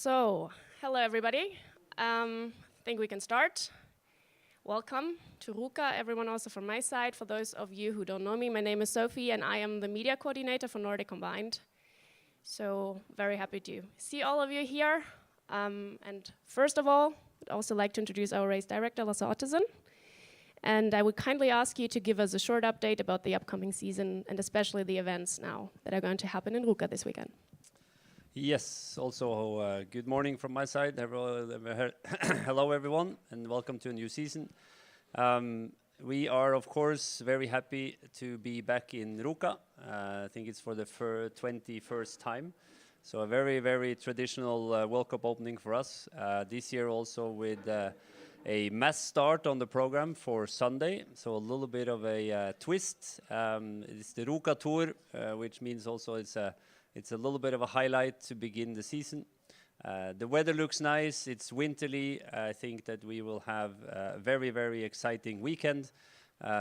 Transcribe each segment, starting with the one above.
So, hello everybody. I think we can start. Welcome to Ruka, everyone also from my side. For those of you who don't know me, my name is Sophie and I am the media coordinator for Nordic Combined. So, very happy to see all of you here. And first of all, I'd also like to introduce our race director, Lasse Ottesen. And I would kindly ask you to give us a short update about the upcoming season and especially the events now that are going to happen in Ruka this weekend. Yes, also good morning from my side. Hello everyone and welcome to a new season. We are of course very happy to be back in Ruka. I think it's for the 21st time. So a very, very traditional World Cup opening for us. This year also with a mass start on the program for Sunday. So a little bit of a twist. It's the Ruka Tour, which means also it's a little bit of a highlight to begin the season. The weather looks nice, it's winterly. I think that we will have a very, very exciting weekend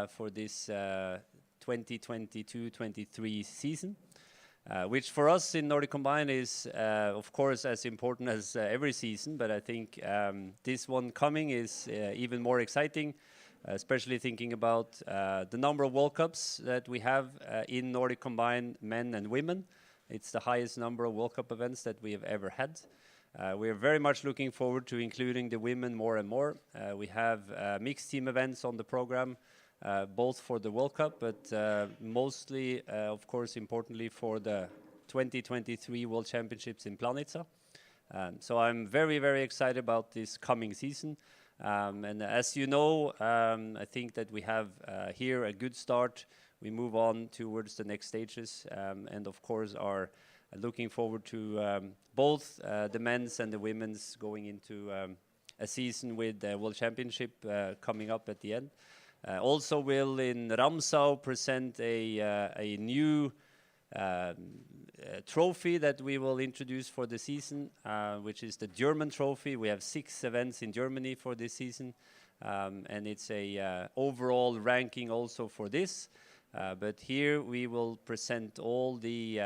for this 2022-23 season, which for us in Nordic Combine is, of course, as important as every season, but I think this one coming is even more exciting, especially thinking about the number of World Cups that we have in Nordic Combine, men and women. It's the highest number of World Cup events that we have ever had. We are very much looking forward to including the women more and more. We have mixed team events on the program, both for the World Cup, but mostly, of course, importantly for the 2023 World Championships in Planica. So I'm very, very excited about this coming season. And as you know, I think that we have here a good start. We move on towards the next stages and of course are looking forward to both the men's and the women's going into a season with the World Championship coming up at the end. Also will in Ramsau present a new trophy that we will introduce for the season, which is the German trophy. We have 6 events in Germany for this season and it's a overall ranking also for this. But here we will present all the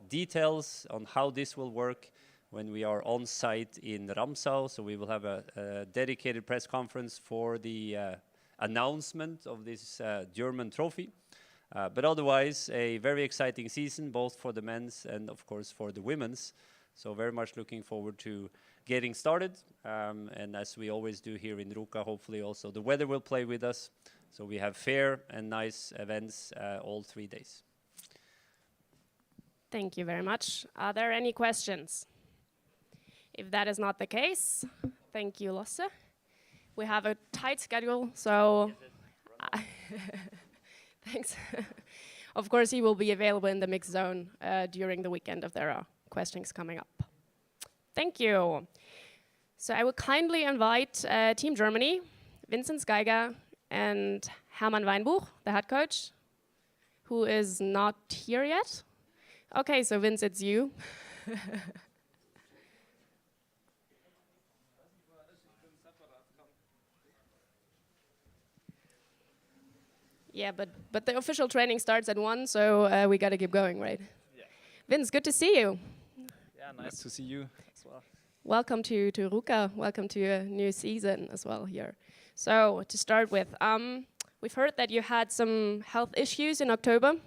details on how this will work when we are on site in Ramsau. So we will have a dedicated press conference for the announcement of this German trophy. But otherwise, a very exciting season, both for the men's and of course for the women's. So very much looking forward to getting started. And as we always do here in Ruka, hopefully also the weather will play with us. So we have fair and nice events all 3 days. Thank you very much. Are there any questions? If that is not the case, thank you, Lasse. We have a tight schedule, so thanks. Of course, he will be available in the mixed zone during the weekend if there are questions coming up. Thank you. So I will kindly invite Team Germany, Vincent Geiger, and Hermann Weinbuch, the head coach, who is not here yet. Okay, so Vince, it's you. Yeah, but the official training starts at 1, so we got to keep going, right? Yeah. Vince, good to see you. Yeah, nice to see you as well. Welcome to Ruka. Welcome to a new season as well here. So to start with, we've heard that you had some health issues in October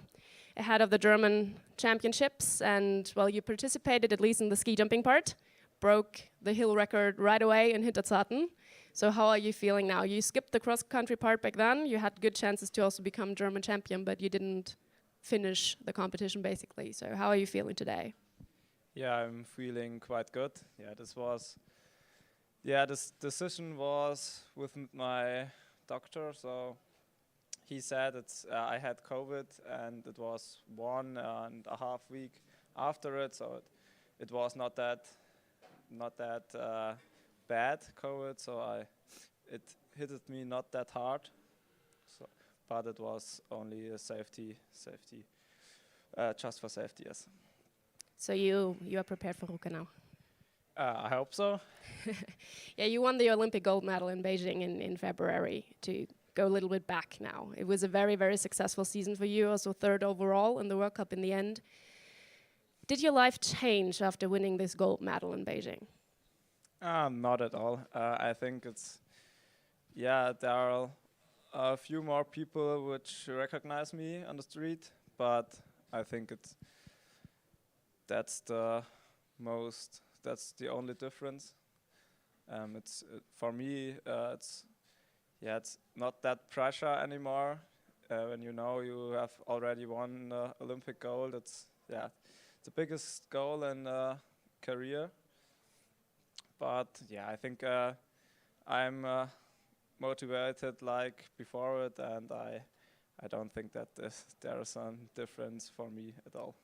ahead of the German championships, and well, you participated at least in the ski jumping part, broke the hill record right away in Hinterzarten. So how are you feeling now? You skipped the cross-country part back then. You had good chances to also become German champion, but you didn't finish the competition basically. So how are you feeling today? Yeah, I'm feeling quite good. Yeah, this decision was with my doctor. So he said I had COVID, and it was 1.5 weeks after it. So it was not that bad COVID. So it hit me not that hard. So, but it was only a safety, just for safety, yes. So you are prepared for Ruka now? I hope so. Yeah, you won the Olympic gold medal in Beijing in February. To go a little bit back now, it was a very, very successful season for you, also 3rd overall in the World Cup in the end. Did your life change after winning this gold medal in Beijing? Not at all. I think it's, yeah, there are a few more people which recognize me on the street, but I think that's the that's the only difference. It's for me, it's not that pressure anymore. When you know you have already won Olympic gold, it's the biggest goal in career. But yeah, I think I'm motivated like before it, and I don't think that there is some difference for me at all.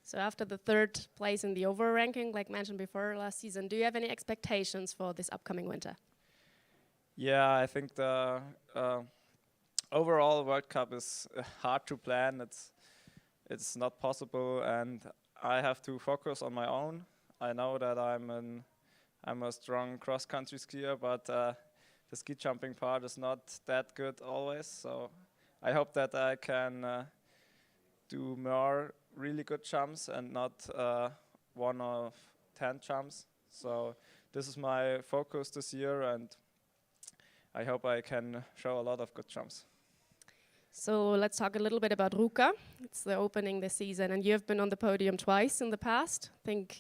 So after the third place in the overall ranking, like mentioned before last season, do you have any expectations for this upcoming winter? Yeah, I think the overall World Cup is hard to plan. It's not possible, and I have to focus on my own. I know that I'm a strong cross-country skier, but the ski jumping part is not that good always. So I hope that I can do more really good jumps and not one of 10 jumps. So this is my focus this year, and I hope I can show a lot of good jumps. So let's talk a little bit about Ruka. It's the opening this season, and you've been on the podium twice in the past. I think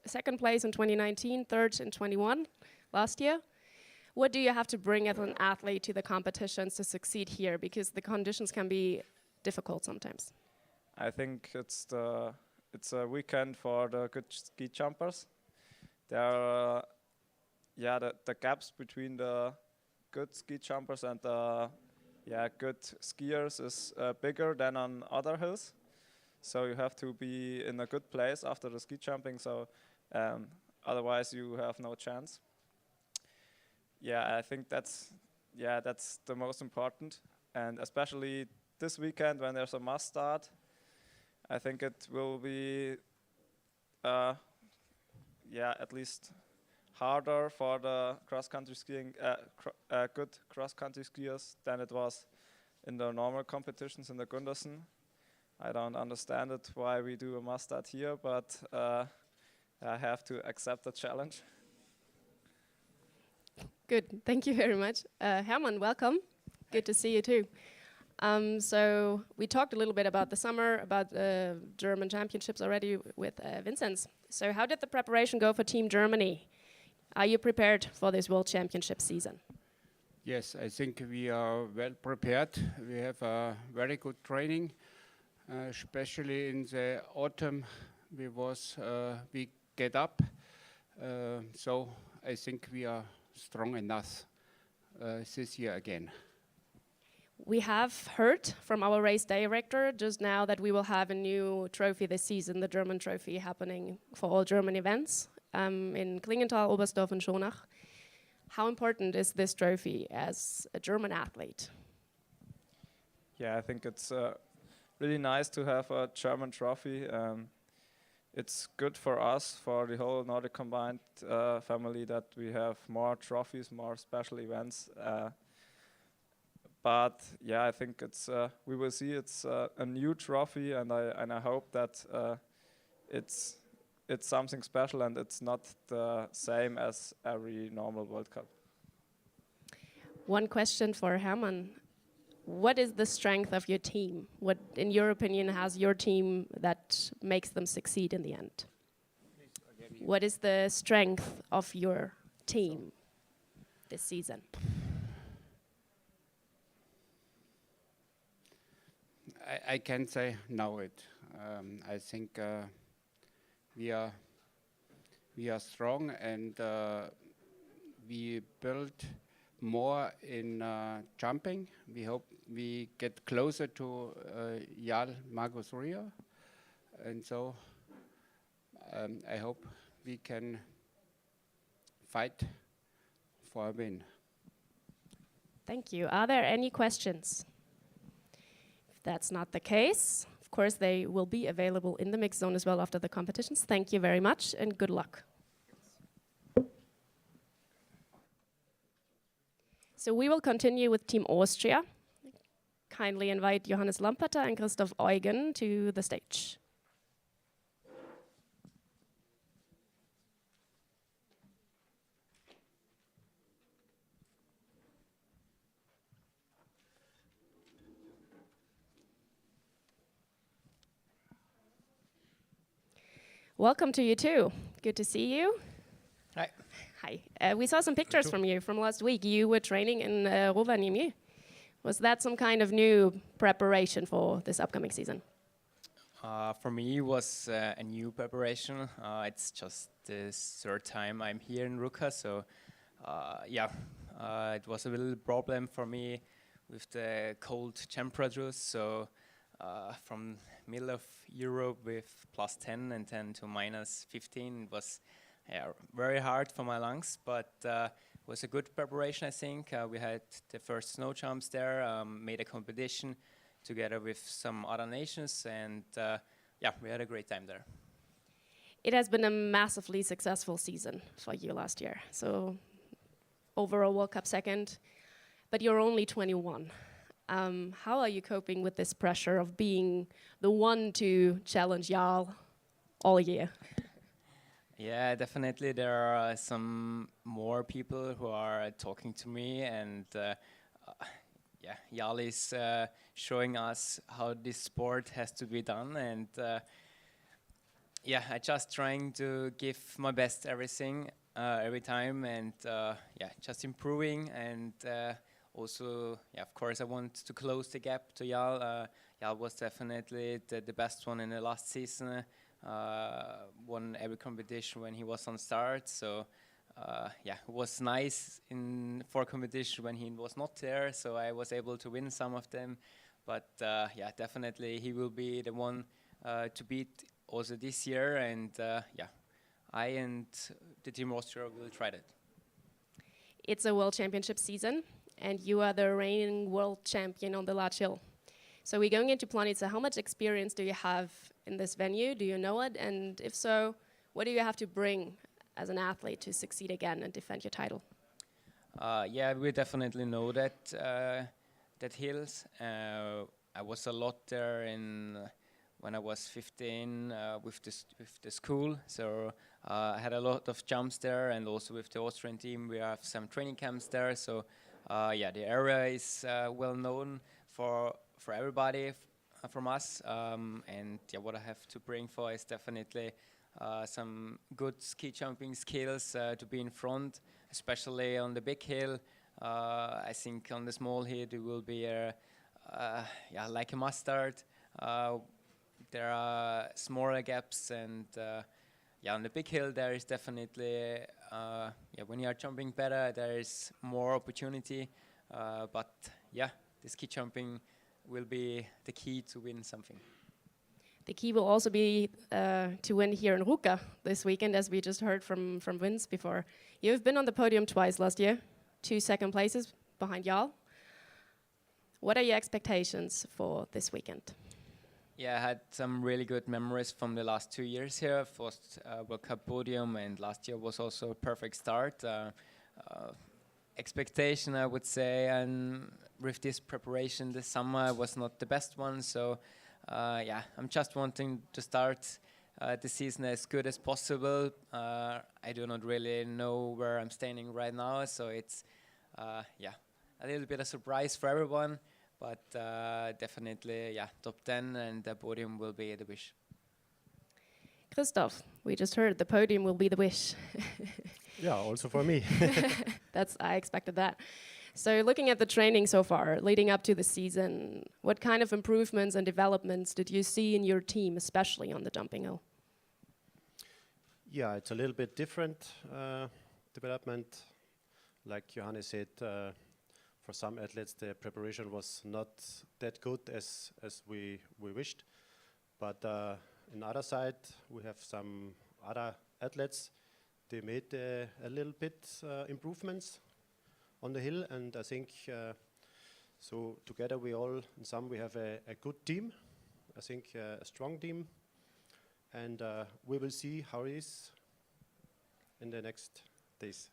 second place in 2019, third in 21 last year. What do you have to bring as an athlete to the competitions to succeed here? Because the conditions can be difficult sometimes. I think it's a weekend for the good ski jumpers. There are the gaps between the good ski jumpers and the good skiers is bigger than on other hills. So you have to be in a good place after the ski jumping. So otherwise you have no chance. Yeah, I think that's the most important, and especially this weekend when there's a mass start, I think it will be at least harder for the cross-country skiing, good cross-country skiers than it was in the normal competitions in the Gundersen. I don't understand it why we do a mass start here, but I have to accept the challenge. Good, thank you very much. Hermann, welcome. Good to see you too. So we talked a little bit about the summer, about the German championships already with Vincenz. So how did the preparation go for Team Germany? Are you prepared for this World Championship season? Yes, I think we are well prepared. We have a very good training, especially in the autumn. We get up, so I think we are strong enough this year again. We have heard from our race director just now that we will have a new trophy this season, the German trophy, happening for all German events in Klingenthal, Oberstdorf and Schonach. How important is this trophy as a German athlete? Yeah, I think it's really nice to have a German trophy. It's good for us, for the whole Nordic Combined family, that we have more trophies, more special events. But yeah, I think we will see. It's a new trophy, and I hope that it's something special and it's not the same as every normal World Cup. One question for Hermann. What is the strength of your team? What, in your opinion, has your team that makes them succeed in the end? What is the strength of your team this season? I can say now it. I think we are strong, and we build more in jumping. We hope we get closer to Jarl Markus Ria, and so I hope we can fight for a win. Thank you. Are there any questions? If that's not the case, of course, they will be available in the mix zone as well after the competitions. Thank you very much and good luck. So we will continue with Team Austria. Kindly invite Johannes Lampeter and Christoph Eugen to the stage. Welcome to you too. Good to see you. Hi. Hi. We saw some pictures from you from last week. You were training in Rovaniemi. Was that some kind of new preparation for this upcoming season? For me, it was a new preparation. It's just the third time I'm here in Ruka, so it was a little problem for me with the cold temperatures. So from middle of Europe with +10 and then to -15, it was very hard for my lungs, but it was a good preparation, I think. We had the first snow jumps there, made a competition together with some other nations, and we had a great time there. It has been a massively successful season for you last year. So overall World Cup second, but you're only 21. How are you coping with this pressure of being the one to challenge Jarl all year? Yeah, definitely. There are some more people who are talking to me, and Jarl is showing us how this sport has to be done, and I just trying to give my best everything every time, and just improving, and also of course I want to close the gap to Jarl. Jarl was definitely the best one in the last season. Won every competition when he was on start, so it was nice for competition when he was not there, so I was able to win some of them, but definitely he will be the one to beat also this year, and I and the Team Austria will try that. It's a World Championship season, and you are the reigning world champion on the large hill. So we're going into Planica. How much experience do you have in this venue? Do you know it? And if so, what do you have to bring as an athlete to succeed again and defend your title? We definitely know that hills. I was a lot there when I was 15 with the school. So I had a lot of jumps there, and also with the Austrian team, we have some training camps there. So the area is well known for everybody from us, and what I have to bring for is definitely some good ski jumping skills to be in front, especially on the big hill. I think on the small hill it will be like a mustard. There are smaller gaps, and on the big hill there is definitely when you are jumping better there is more opportunity, but the ski jumping will be the key to win something. The key will also be to win here in Ruka this weekend, as we just heard from Vince before. You've been on the podium twice last year, 2 second places behind Jarl. What are your expectations for this weekend? Yeah, I had some really good memories from the last 2 years here. First World Cup podium, and last year was also a perfect start. Expectation, I would say, and with this preparation this summer was not the best one. So I'm just wanting to start the season as good as possible. I do not really know where I'm standing right now, so it's a little bit of surprise for everyone. But definitely, top 10 and the podium will be the wish. Christoph, we just heard the podium will be the wish. Yeah, also for me. I expected that. So looking at the training so far, leading up to the season, what kind of improvements and developments did you see in your team, especially on the jumping hill? Yeah, it's a little bit different development. Like Johannes said, for some athletes the preparation was not that good as we wished. But on the other side, we have some other athletes. They made a little bit improvements on the hill, and I think so together we have a good team. I think a strong team, and we will see how it is in the next days.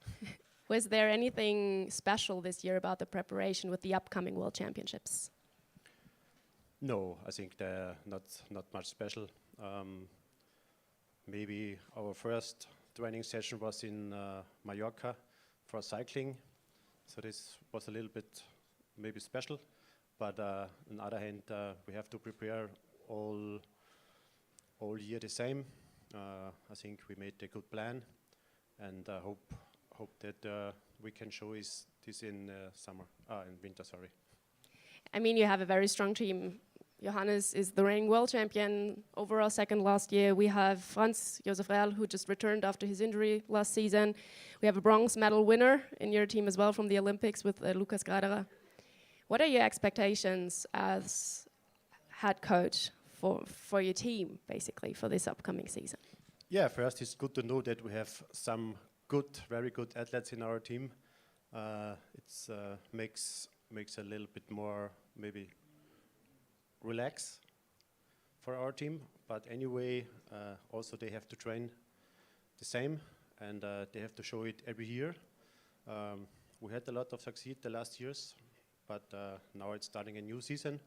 Was there anything special this year about the preparation with the upcoming World Championships? No, I think not much special. Maybe our first training session was in Mallorca for cycling, so this was a little bit maybe special. But on the other hand, we have to prepare all year the same, I think we made a good plan, and hope that we can show this in in winter. Sorry. I mean, you have a very strong team. Johannes is the reigning world champion, overall second last year. We have Franz Josef Real, who just returned after his injury last season. We have a bronze medal winner in your team as well from the Olympics with Lukas Gradera. What are your expectations as head coach for your team, basically, for this upcoming season? Yeah, first it's good to know that we have some very good athletes in our team. It makes a little bit more maybe relax for our team, but anyway, also they have to train the same, and they have to show it every year. We had a lot of succeed the last years, but now it's starting a new season,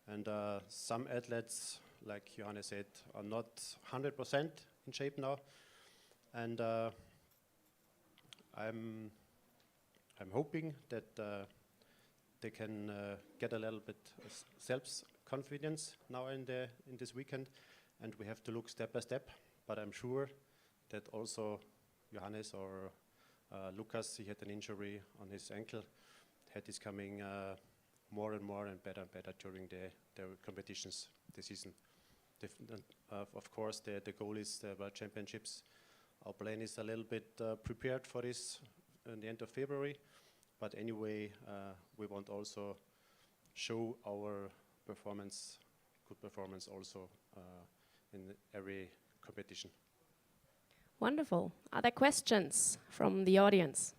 and some athletes, like Johannes said, are not 100% in shape now, and I'm hoping that they can get a little bit self-confidence now in this weekend, and we have to look step by step. But I'm sure that also Johannes or Lukas, he had an injury on his ankle, is coming more and more and better during the competitions this season. Of course, the goal is the World Championships. Our plan is a little bit prepared for this in the end of February. But anyway, we want also show our good performance also in every competition. Wonderful. Other questions from the audience?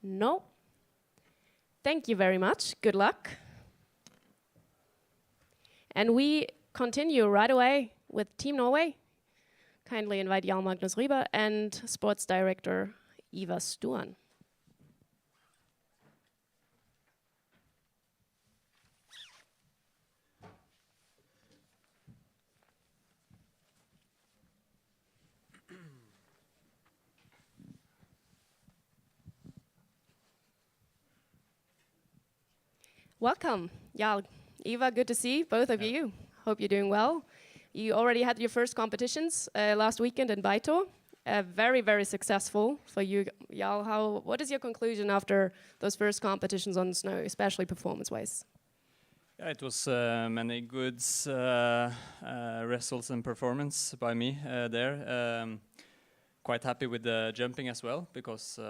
No? Thank you very much. Good luck. And we continue right away with Team Norway. Kindly invite Jarl Magnus Ryber and Sports Director Ivar Stuan. Welcome, Jarl. Eva, good to see both of you. Hope you're doing well. You already had your first competitions last weekend in Baito. Very, very successful for you, Jarl. What is your conclusion after those first competitions on snow, especially performance-wise? Yeah, it was many good results and performance by me there. Quite happy with the jumping as well, because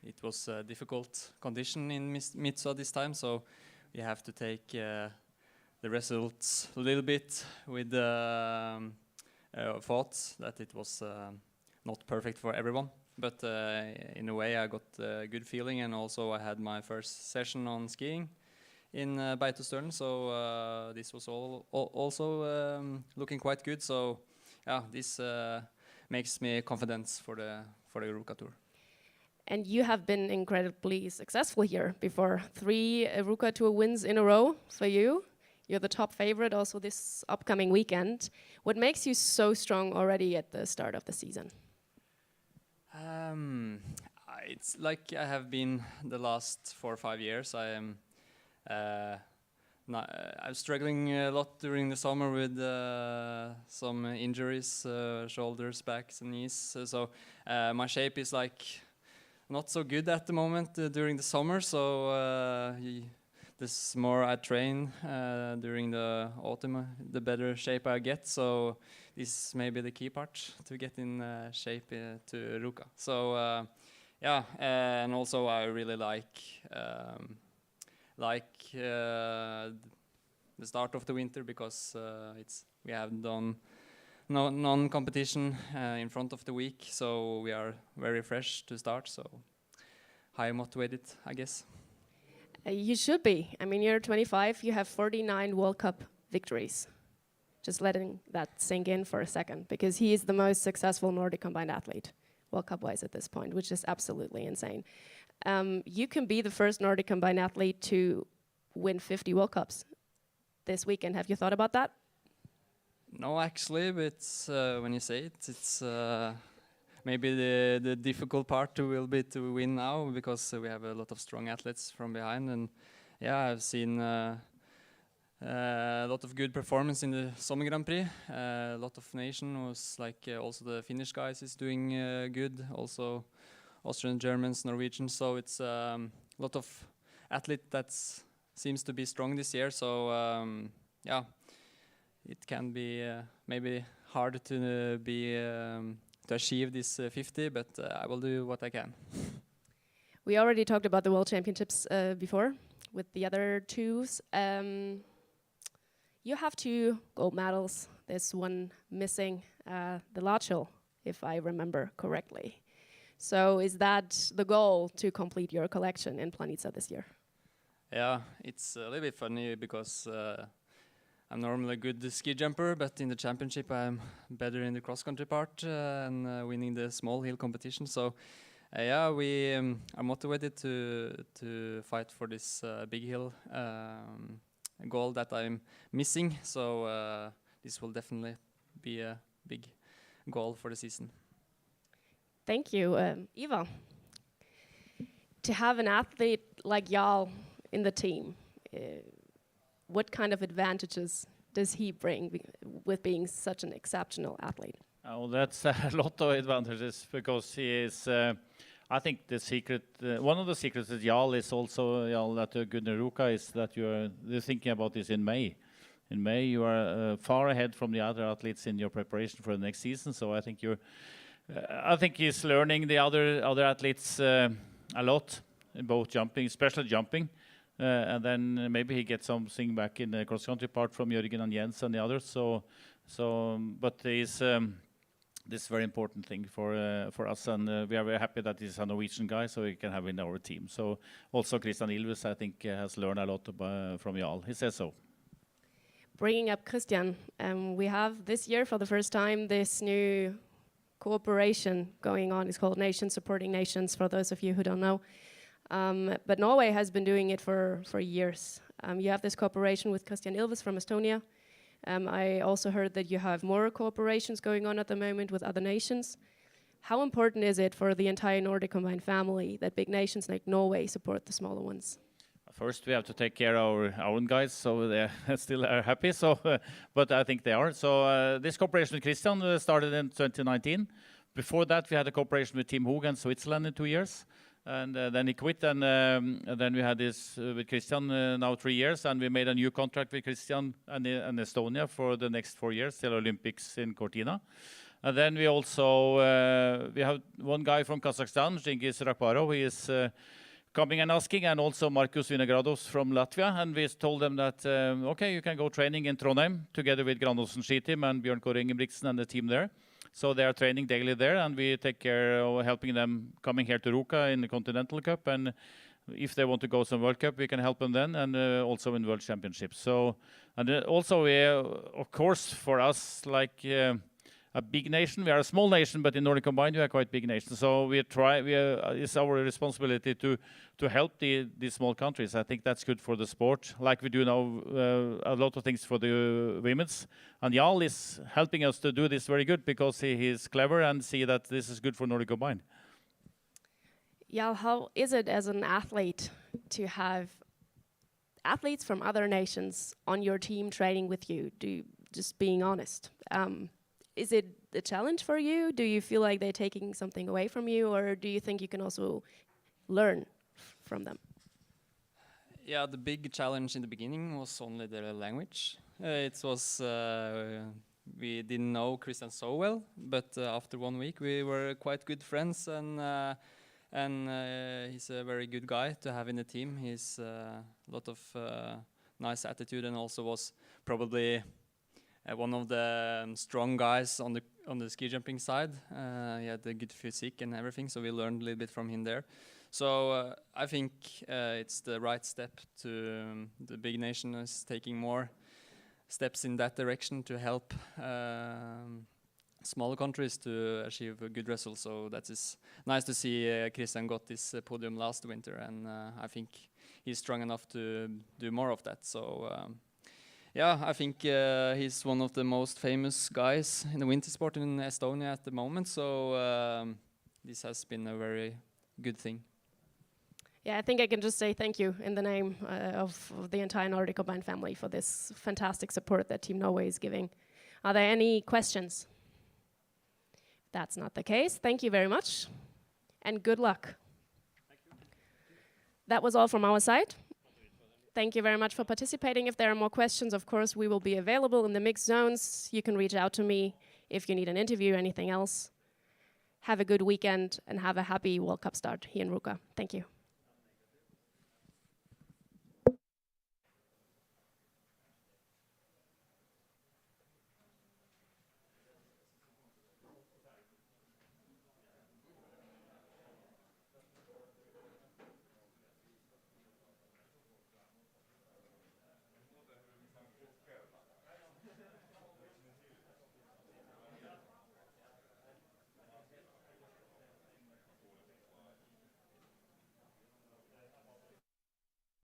it was a difficult condition in Mitsa this time, so we have to take the results a little bit with thoughts that it was not perfect for everyone. But in a way I got a good feeling, and also I had my first session on skiing in Beitostølen, so this was also looking quite good. So yeah, this makes me confident for the Ruka Tour. And you have been incredibly successful here before. 3 Ruka Tour wins in a row for you. You're the top favorite also this upcoming weekend. What makes you so strong already at the start of the season? It's like I have been the last 4 or 5 years. I'm struggling a lot during the summer with some injuries, shoulders, backs, and knees. So my shape is like not so good at the moment during the summer. So the more I train during the autumn, the better shape I get. So this may be the key part to get in shape to Ruka. So yeah, and also I really like the start of the winter, because we have done non-competition in front of the week, so we are very fresh to start. So high motivated, I guess. You should be. I mean, you're 25, you have 49 World Cup victories. Just letting that sink in for a second, because he is the most successful Nordic combined athlete, World Cup-wise at this point, which is absolutely insane. You can be the first Nordic combined athlete to win 50 World Cups this weekend. Have you thought about that? No, actually, but when you say it, it's maybe the difficult part will be to win now, because we have a lot of strong athletes from behind. And yeah, I've seen a lot of good performance in the Summer Grand Prix. A lot of nation was like also the Finnish guys is doing good. Also Austrian, Germans, Norwegians. So it's a lot of athlete that seems to be strong this year. So yeah, it can be maybe hard to to achieve this 50, but I will do what I can. We already talked about the World Championships before with the other twos. You have 2 gold medals. There's one missing, the large hill, if I remember correctly. So is that the goal, to complete your collection in Planica this year? Yeah, it's a little bit funny because I'm normally a good ski jumper, but in the championship I'm better in the cross-country part and winning the small hill competition. So yeah, we are motivated to fight for this big hill goal that I'm missing. So this will definitely be a big goal for the season. Thank you. Eva, to have an athlete like Jarl in the team, what kind of advantages does he bring with being such an exceptional athlete? Oh, that's a lot of advantages because he is. I think the secret, one of the secrets that Jarl is also Jarl that Gunnar Ruka is that you're thinking about this in May. In May, you are far ahead from the other athletes in your preparation for the next season. So I think you're. I think he's learning the other athletes a lot in both jumping, especially jumping. And then maybe he gets something back in the cross-country part from Jørgen and Jens and the others. But he's this is very important thing for us, and we are very happy that he's a Norwegian guy, so we can have him in our team. So also Christian Ylvis, I think, has learned a lot from Jarl. He says so. Bringing up Christian, we have this year for the first time this new cooperation going on. It's called Nations Supporting Nations, for those of you who don't know. But Norway has been doing it for years. You have this cooperation with Christian Ylvis from Estonia. I also heard that you have more cooperations going on at the moment with other nations. How important is it for the entire Nordic combined family that big nations like Norway support the smaller ones? First, we have to take care of our own guys, so they still are happy. So, but I think they are. So this cooperation with Christian started in 2019. Before that, we had a cooperation with Team Hoog in Switzerland in 2 years. And then he quit, and then we had this with Christian now 3 years, and we made a new contract with Christian and Estonia for the next 4 years till Olympics in Cortina. And then we also we have one guy from Kazakhstan, Cengiz Rakparov, he is coming and asking, and also Markus Vinogrados from Latvia, and we told them that okay, you can go training in Trondheim together with Grandåsen Ski Team and Bjørn Kåre Ingebrigtsen and the team there. So they are training daily there, and we take care of helping them coming here to Ruka in the Continental Cup. And if they want to go some World Cup, we can help them then, and also in World Championships. So, and also, of course, for us, like a big nation, we are a small nation, but in Nordic Combined, we are quite big nation. So we try. It's our responsibility to help these small countries. I think that's good for the sport, like we do now a lot of things for the women's. And Jarl is helping us to do this very good because he is clever and see that this is good for Nordic Combined. Jarl, how is it as an athlete to have athletes from other nations on your team training with you? Just being honest. Is it a challenge for you? Do you feel like they're taking something away from you, or do you think you can also learn from them? Yeah, the big challenge in the beginning was only the language. It was we didn't know Christian so well, but after 1 week we were quite good friends, and he's a very good guy to have in the team. He's a lot of nice attitude, and also was probably one of the strong guys on the ski jumping side. He had a good physique and everything, so we learned a little bit from him there. So I think it's the right step to the big nation is taking more steps in that direction to help smaller countries to achieve a good result. So that is nice to see Christian got this podium last winter, and I think he's strong enough to do more of that. So yeah, I think he's one of the most famous guys in the winter sport in Estonia at the moment. So this has been a very good thing. Yeah, I think I can just say thank you in the name of the entire Nordic Combined family for this fantastic support that Team Norway is giving. Are there any questions? That's not the case. Thank you very much, and good luck. That was all from our side. Thank you very much for participating. If there are more questions, of course, we will be available in the mixed zones. You can reach out to me if you need an interview or anything else. Have a good weekend and have a happy World Cup start here in Ruka. Thank you.